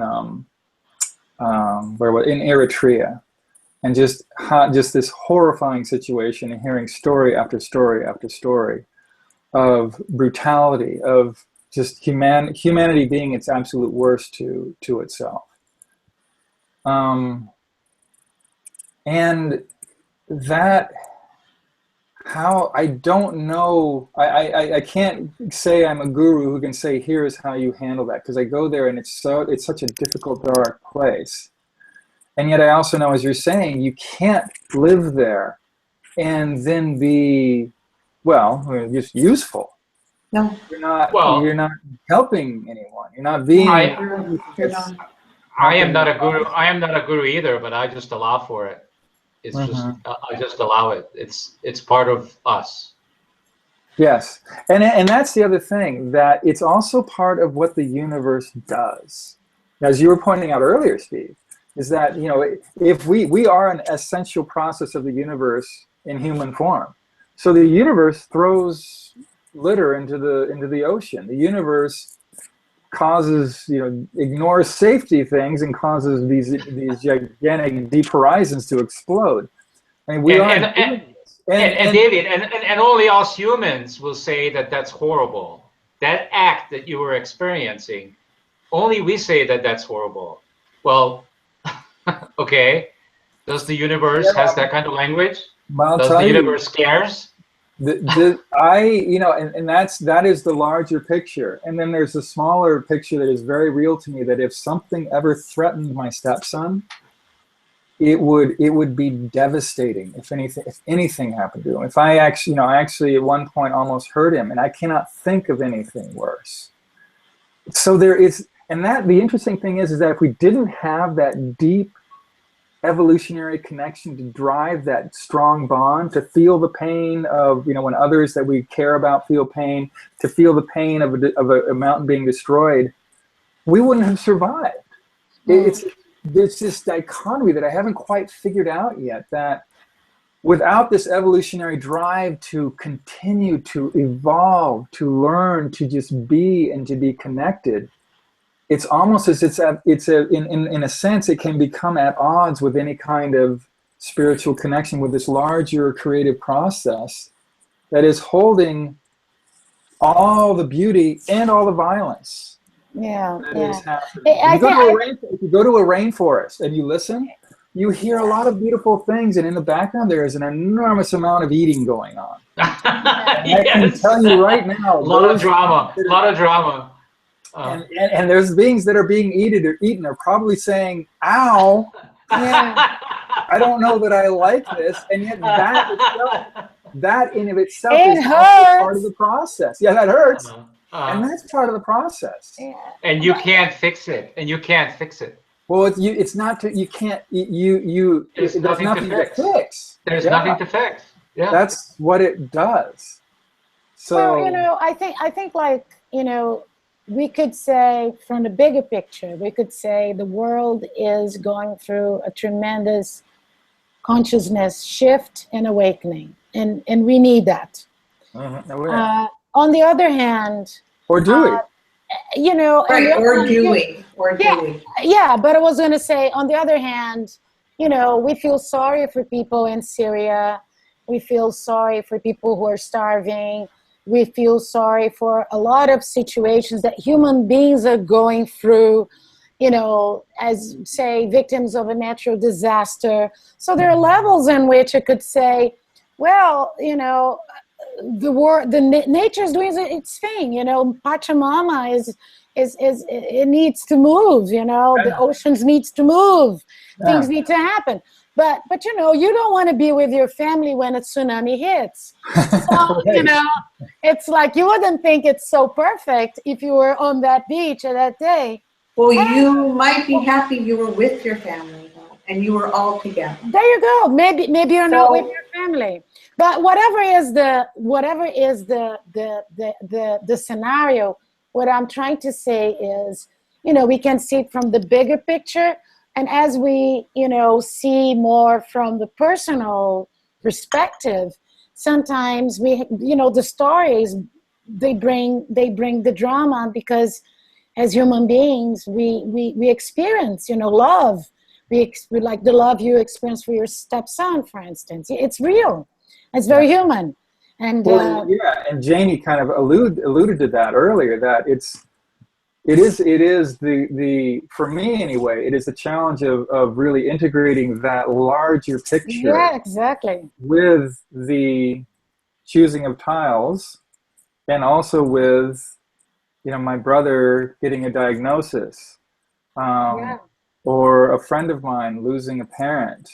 Eritrea, and just this horrifying situation, and hearing story after story after story of brutality, of just humanity being its absolute worst to itself. And that, how, I don't know, I can't say I'm a guru who can say here's how you handle that, because I go there and it's such a difficult, dark place. And yet I also know, as you're saying, you can't live there and then be, well, just useful. No. You're not helping anyone. You're not being. I am not a guru. I am not a guru either, but I just allow for it. It's just I just allow it. It's part of us. Yes, and that's the other thing, that it's also part of what the universe does. As you were pointing out earlier, Steve, is that, you know, if we are an essential process of the universe in human form. So the universe throws litter into the ocean. The universe causes, ignores safety things and causes these gigantic deep horizons to explode. I mean, and David, and only us humans will say that that's horrible. That act that you were experiencing, only we say that that's horrible. Well, okay. Does the universe has that kind of language? Does the universe cares? That is the larger picture, and then there's a smaller picture that is very real to me, that if something ever threatened my stepson, it would be devastating. If anything happened to him, if I actually at one point almost hurt him, and I cannot think of anything worse. So there is, and that the interesting thing is that if we didn't have that deep evolutionary connection to drive that strong bond, to feel the pain of, when others that we care about feel pain, to feel the pain of a mountain being destroyed, we wouldn't have survived. It's this dichotomy that I haven't quite figured out yet, that without this evolutionary drive to continue to evolve, to learn, to just be and to be connected, it's almost as in a sense, it can become at odds with any kind of spiritual connection with this larger creative process that is holding all the beauty and all the violence. Yeah, that is happening. If you go to a rainforest and you listen, you hear a lot of beautiful things, and in the background there is an enormous amount of eating going on. And I can tell you right now, a lot of drama, a lot of drama. And there's beings that are being eaten are probably saying, "Ow, Yeah. I don't know that I like this," and yet that in of itself It is also hurts. part of the process. Yeah, that hurts, and that's part of the process. Yeah. And you can't fix it. And you can't fix it. Well, it's not to, you can't, There's nothing to fix. There's nothing to fix. Yeah. That's what it does. So, Well, you know, I think like, you know, we could say from the bigger picture, we could say the world is going through a tremendous consciousness shift and awakening, and we need that. On the other hand, or do we? You know, right, or do we? Yeah, but I was going to say, on the other hand, you know, we feel sorry for people in Syria. We feel sorry for people who are starving. We feel sorry for a lot of situations that human beings are going through, you know, as, say, victims of a natural disaster. So there are levels in which I could say, well, you know, nature is doing its thing. You know, Pachamama it needs to move. You know, the oceans needs to move. Things need to happen. But you know, you don't want to be with your family when a tsunami hits. So, you know, it's like you wouldn't think it's so perfect if you were on that beach at that day. Well, you might be happy you were with your family, though, and you were all together. There you go. Maybe you're not with your family. But whatever is the scenario, what I'm trying to say is, you know, we can see it from the bigger picture, and as we, you know, see more from the personal perspective, sometimes we, you know, the stories they bring the drama, because as human beings we experience, you know, love. We like the love you experience for your stepson, for instance. It's real. It's very human. And well, yeah, and Jamie kind of alluded to that earlier, that it is the for me anyway, it is the challenge of really integrating that larger picture. Yeah, exactly. With the choosing of tiles, and also with, you know, my brother getting a diagnosis, or a friend of mine losing a parent,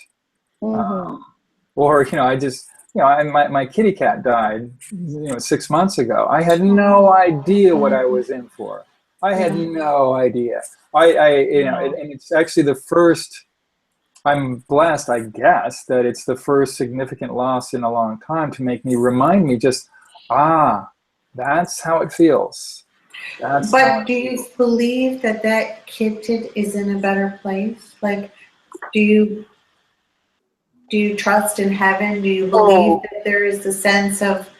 or, you know, I just, you know, my kitty cat died, you know, 6 months ago. I had no idea what I was in for. I had no idea. You know, and it's actually the first, I'm blessed, I guess, that it's the first significant loss in a long time to make me remind me just, that's how it feels. But do you believe that kid is in a better place? Like, do you trust in heaven? Do you believe that there is a sense of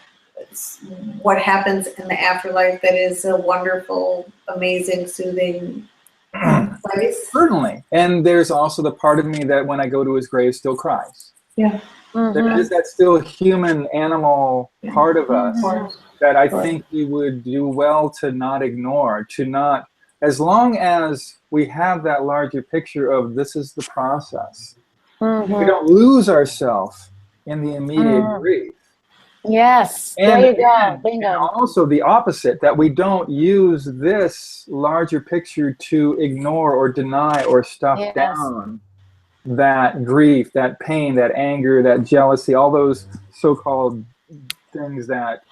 what happens in the afterlife that is a wonderful, amazing, soothing place? Certainly. And there's also the part of me that when I go to his grave still cries. Yeah. There is that still human animal part of us that I think we would do well to not ignore, to not, as long as we have that larger picture of this is the process. We don't lose ourselves in the immediate grief. Yes, there you go. Bingo. And also the opposite, that we don't use this larger picture to ignore or deny or stuff down that grief, that pain, that anger, that jealousy, all those so-called things that,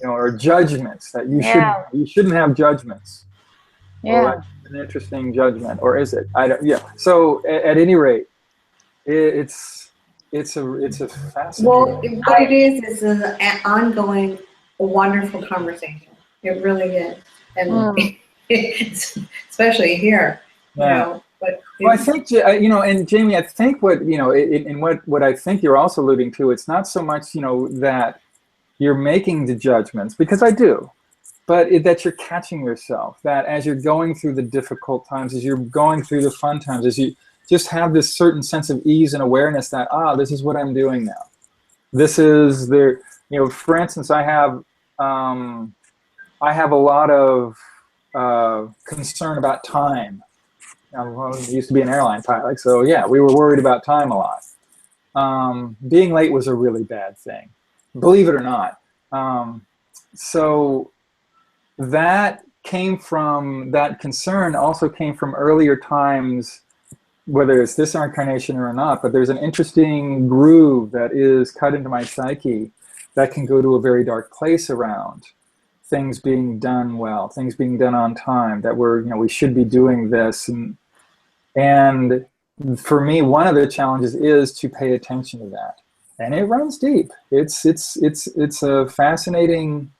you know, are judgments, that you shouldn't have judgments. Yeah. Well, that's an interesting judgment, or is it? I don't. Yeah. So at any rate, it's a fascinating. Well, what it is an ongoing, wonderful conversation. It really is, and it's, especially here, you know. But well, I think, you know, and Jamie, I think what, you know, in what I think you're also alluding to, it's not so much, you know, that you're making the judgments, because I do, but that you're catching yourself, that as you're going through the difficult times, as you're going through the fun times, as you just have this certain sense of ease and awareness that, this is what I'm doing now. This is the, you know, for instance, I have a lot of concern about time. I used to be an airline pilot, so yeah, we were worried about time a lot. Being late was a really bad thing, believe it or not. So that concern also came from earlier times, whether it's this incarnation or not, but there's an interesting groove that is cut into my psyche that can go to a very dark place around things being done well, things being done on time, that we should be doing this. And for me, one of the challenges is to pay attention to that. And it runs deep. It's a fascinating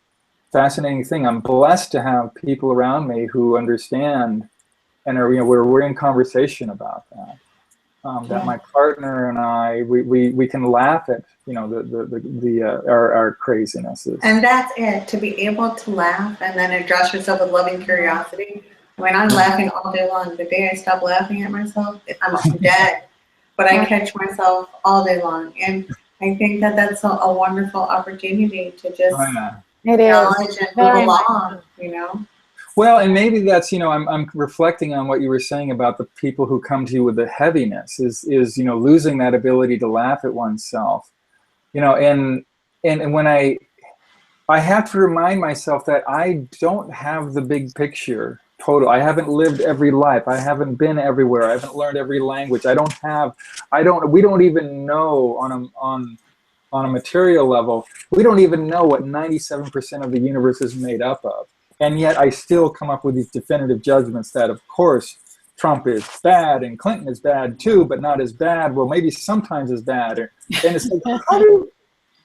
thing. I'm blessed to have people around me who understand and are, we're in conversation about that. That my partner and I, we can laugh at, our crazinesses. And that's it, to be able to laugh and then address yourself with loving curiosity. I mean, I'm laughing all day long. The day I stop laughing at myself, I'm dead. But I catch myself all day long. And I think that that's a wonderful opportunity to just acknowledge and move along, Well, and maybe that's, I'm reflecting on what you were saying about the people who come to you with the heaviness is losing that ability to laugh at oneself, and when I have to remind myself that I don't have the big picture total. I haven't lived every life. I haven't been everywhere. I haven't learned every language. We don't even know on a material level, we don't even know what 97% of the universe is made up of. And yet I still come up with these definitive judgments that, of course, Trump is bad and Clinton is bad too, but not as bad. Well, maybe sometimes as bad. And it's like,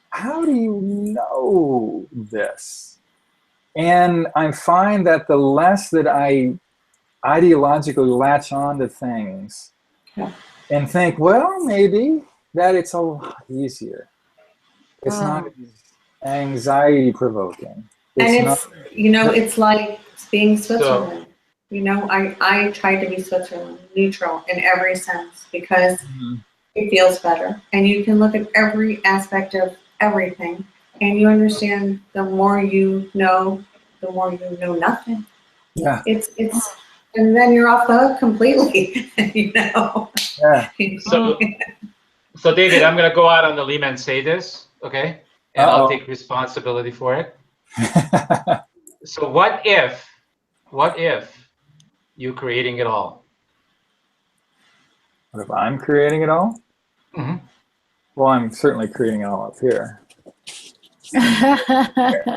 how do you know this? And I find that the less that I ideologically latch on to things and think, well, maybe that it's a lot easier. It's not as anxiety provoking. It's like being Switzerland. I try to be Switzerland, neutral in every sense, because it feels better. And you can look at every aspect of everything, and you understand the more you know, the more you know nothing. Yeah. It's and then you're off the hook completely, Yeah. So David, I'm gonna go out on the limb and say this, okay? And I'll take responsibility for it. So what if you're creating it all? What if I'm creating it all? Mm-hmm. Well, I'm certainly creating it all up here.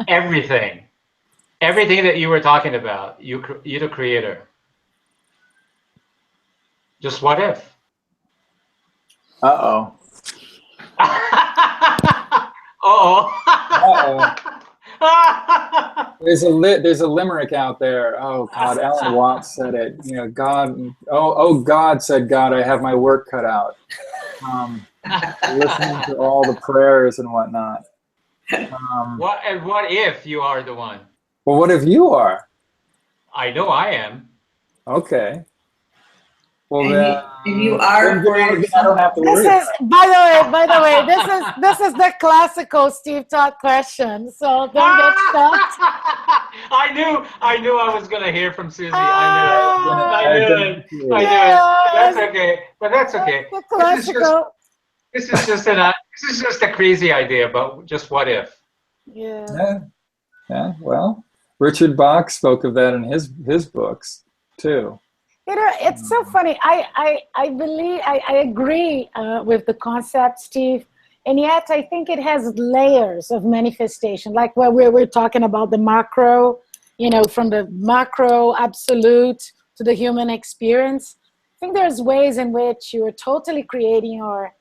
Everything that you were talking about, you're the creator. Just what if? Uh-oh. There's a limerick out there. Oh God, Alan Watts said it. God. God said, God, I have my work cut out. Listening to all the prayers and whatnot. What if you are the one? Well, what if you are? I know I am. Okay. Well, and you are. I don't have to worry. By the way, this is the classical Steve Talk question. So don't get stuck. I knew I was gonna hear from Susie. I knew it. That's okay. But that's okay. The classical. This is just a crazy idea, but just what if? Yeah. Well, Richard Bach spoke of that in his books too. It's so funny. I believe I agree with the concept, Steve, and yet I think it has layers of manifestation. Like where we're talking about the macro, from the macro absolute to the human experience. I think there's ways in which you are totally creating your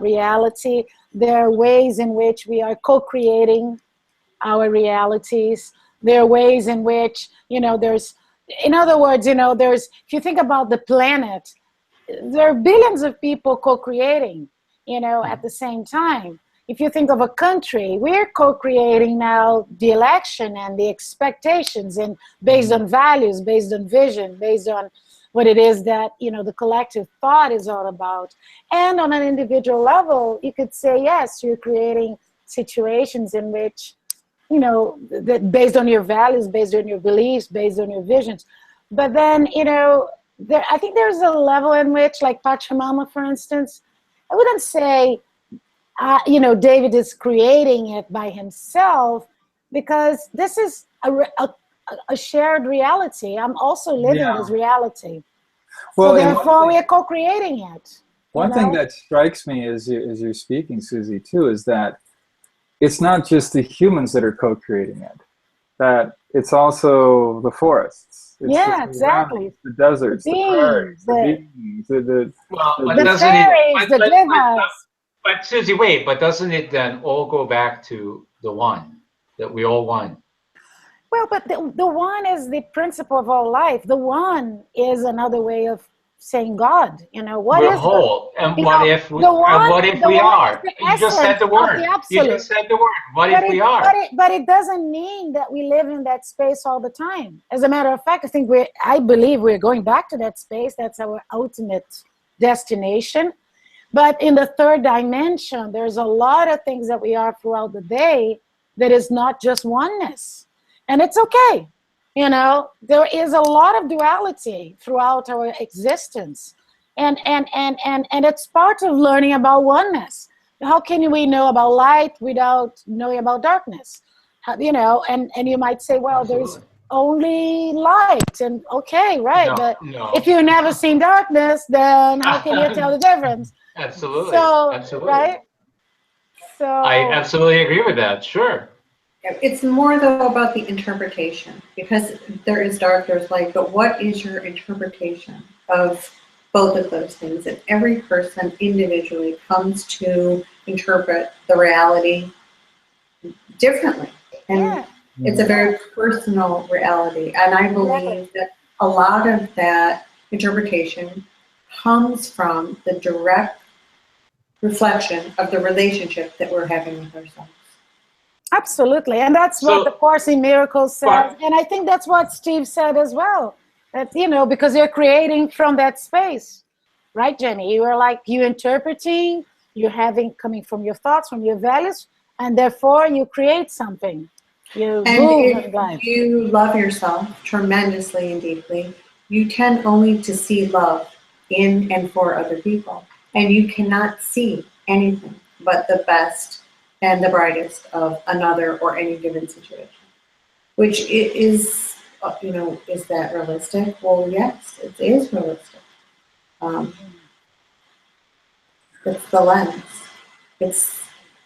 reality. There are ways in which we are co-creating our realities. There are ways in which there's. In other words, if you think about the planet, there are billions of people co-creating, at the same time. If you think of a country, we're co-creating now the election and the expectations, and based on values, based on vision, based on what it is that, the collective thought is all about. And on an individual level, you could say, yes, you're creating situations in which that based on your values, based on your beliefs, based on your visions. But then, I think there's a level in which, like Pachamama, for instance, I wouldn't say, David is creating it by himself, because this is a shared reality. I'm also living this reality. Well, so therefore, we are co-creating it. One thing that strikes me as you're speaking, Susie, too, is that it's not just the humans that are co-creating it. That it's also the forests. It's exactly. the deserts, the prairies, the beings, the fairies, the devas. But Susie, wait, but doesn't it then all go back to the one, that we all one? Well, but the one is the principle of all life. The one is another way of saying God. We're whole. And what if we are? You just said the word. You just said the word. What if we are? But it doesn't mean that we live in that space all the time. As a matter of fact, I believe we're going back to that space. That's our ultimate destination. But in the third dimension, there's a lot of things that we are throughout the day that is not just oneness. And it's okay. There is a lot of duality throughout our existence. And it's part of learning about oneness. How can we know about light without knowing about darkness? And you might say, well, there's only light. And okay, right. But if you've never seen darkness, then how can you tell the difference? Absolutely. So, absolutely. Right? So I absolutely agree with that. Sure. It's more, though, about the interpretation, because there is dark, there's light, but what is your interpretation of both of those things? And every person individually comes to interpret the reality differently. And it's a very personal reality. And I believe that a lot of that interpretation comes from the direct reflection of the relationship that we're having with ourselves. Absolutely. And that's what the Course in Miracles says. And I think that's what Steve said as well. That, because you're creating from that space. Right, Jenny? You're interpreting, coming from your thoughts, from your values, and therefore you create something. You move in life. If you love yourself tremendously and deeply, you tend only to see love in and for other people. And you cannot see anything but the best and the brightest of another or any given situation. Which is, is that realistic? Well, yes, it is realistic. It's the lens. It's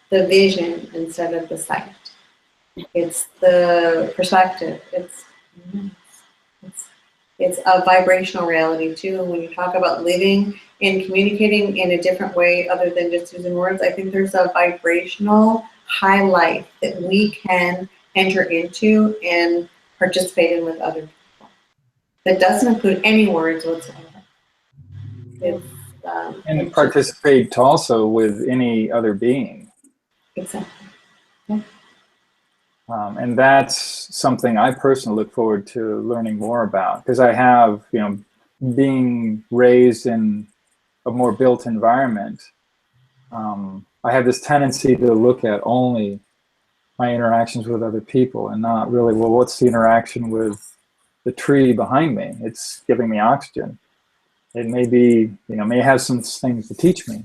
the vision instead of the sight. It's the perspective. It's a vibrational reality too. And when you talk about living and communicating in a different way other than just using words, I think there's a vibrational high life that we can enter into and participate in with other people. That doesn't include any words whatsoever. And participate also with any other being. Exactly. Yeah. And that's something I personally look forward to learning more about, because I have, being raised in a more built environment, I have this tendency to look at only my interactions with other people and not really, well, what's the interaction with the tree behind me? It's giving me oxygen. It may be, may have some things to teach me.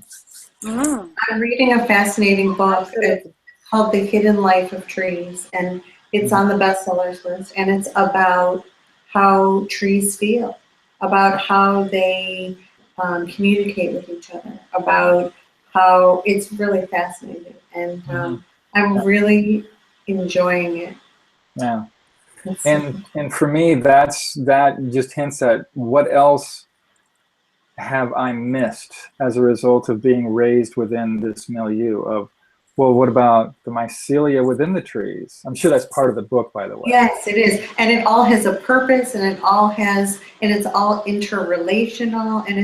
I'm reading a fascinating book. It's called The Hidden Life of Trees, and it's on the bestsellers list, and it's about how trees feel, about how they communicate with each other, about how it's really fascinating, and I'm really enjoying it. Yeah, and for me, that just hints at what else have I missed as a result of being raised within this milieu of, well, what about the mycelia within the trees? I'm sure that's part of the book, by the way. Yes, it is. And it all has a purpose, and it's all interrelational, and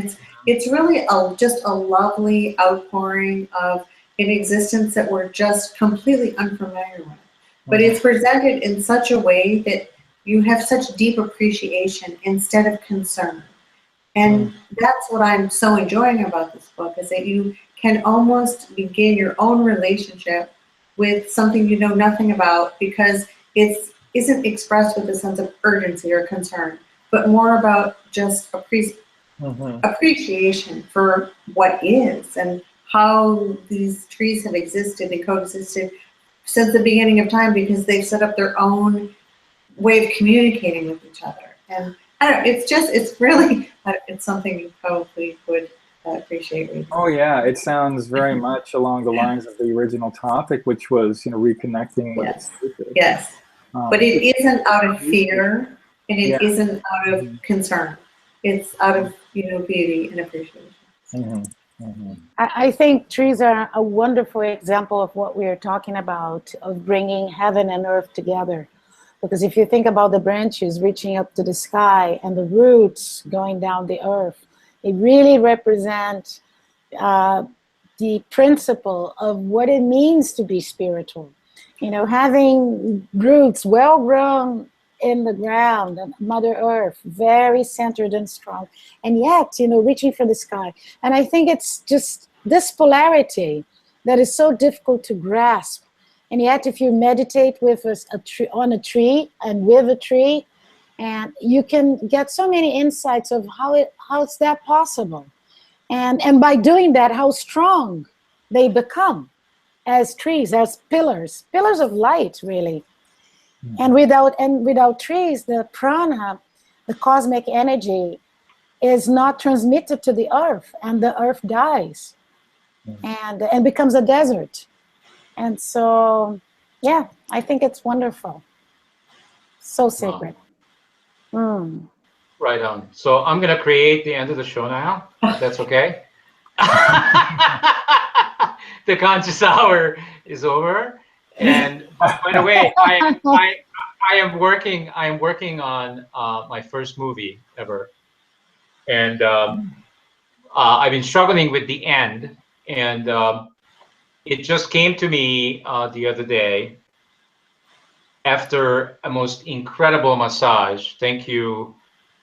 it's really just a lovely outpouring of an existence that we're just completely unfamiliar with. But it's presented in such a way that you have such deep appreciation instead of concern. And that's what I'm so enjoying about this book, is that you can almost begin your own relationship with something you know nothing about, because it isn't expressed with a sense of urgency or concern, but more about just Mm-hmm. appreciation for what is and how these trees have existed and coexisted since the beginning of time, because they've set up their own way of communicating with each other. And I don't know, it's really, it's something you probably would appreciate reading. Oh yeah, it sounds very much along the lines of the original topic, which was, reconnecting with Yes. the sacred. Yes. But it isn't out of fear, and it Yeah. isn't out of concern. It's out of, beauty and appreciation. Mm-hmm. Mm-hmm. I think trees are a wonderful example of what we are talking about, of bringing heaven and earth together. Because if you think about the branches reaching up to the sky and the roots going down the earth, it really represents the principle of what it means to be spiritual. Having roots well grown in the ground, and Mother Earth, very centered and strong, and yet, reaching for the sky. And I think it's just this polarity that is so difficult to grasp. And yet, if you meditate with a tree, on a tree and with a tree, and you can get so many insights of how's that possible. And by doing that, how strong they become as trees, as pillars of light, really. And without trees, the prana, the cosmic energy, is not transmitted to the earth, and the earth dies and becomes a desert. And so, yeah, I think it's wonderful. So sacred. Wow. Right on. So I'm going to create the end of the show now. If that's okay. The conscious hour is over. And by the way, I am working on my first movie ever. And I've been struggling with the end. And it just came to me the other day after a most incredible massage. Thank you,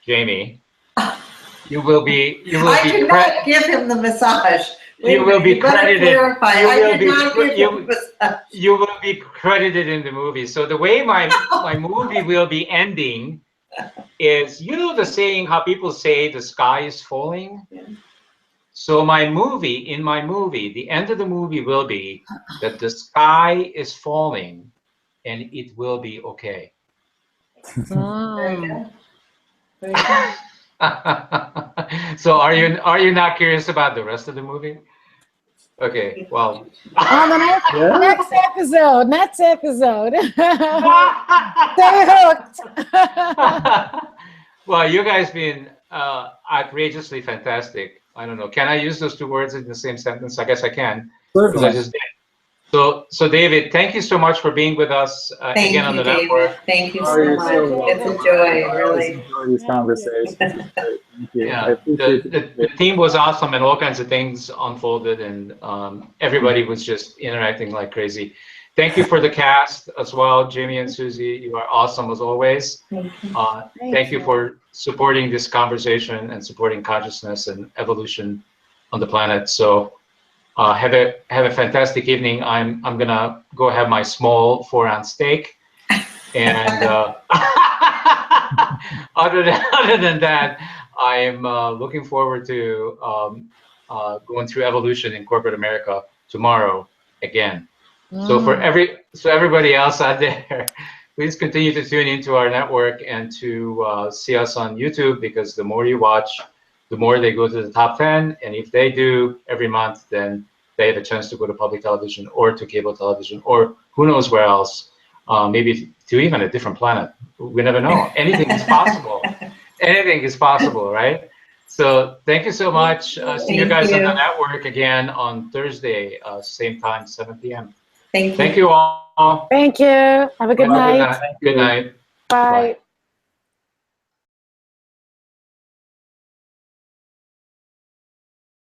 Jamie. You will be I did not give him the massage. You will be credited. You will be credited in the movie. So the way my movie will be ending is, the saying how people say the sky is falling. Yeah. So in my movie, the end of the movie will be that the sky is falling, and it will be okay. Very good. Very good. So are you not curious about the rest of the movie? Okay, well. On the next episode. Stay hooked. Well, you guys been outrageously fantastic. I don't know. Can I use those two words in the same sentence? I guess I can. Because I just did. So David, thank you so much for being with us again on the network. Thank you so much. It's a joy, really. Enjoy these conversations. Thank you. Yeah, the theme was awesome, and all kinds of things unfolded, and everybody was just interacting like crazy. Thank you for the cast as well, Jamie and Susie. You are awesome as always. Thank you for supporting this conversation and supporting consciousness and evolution on the planet. So have a fantastic evening. I'm gonna go have my small 4-ounce steak, and other than that, I am looking forward to going through evolution in corporate America tomorrow again. So for everybody else out there, please continue to tune into our network and to see us on YouTube, because the more you watch, the more they go to the top 10. And if they do every month, then they have a chance to go to public television or to cable television, or who knows where else, maybe to even a different planet. We never know. Anything is possible. Anything is possible, right? So thank you so much. See you guys on the network again on Thursday, same time, 7 p.m. Thank you. Thank you all. Thank you. Have a good night. Good night. Bye. Bye.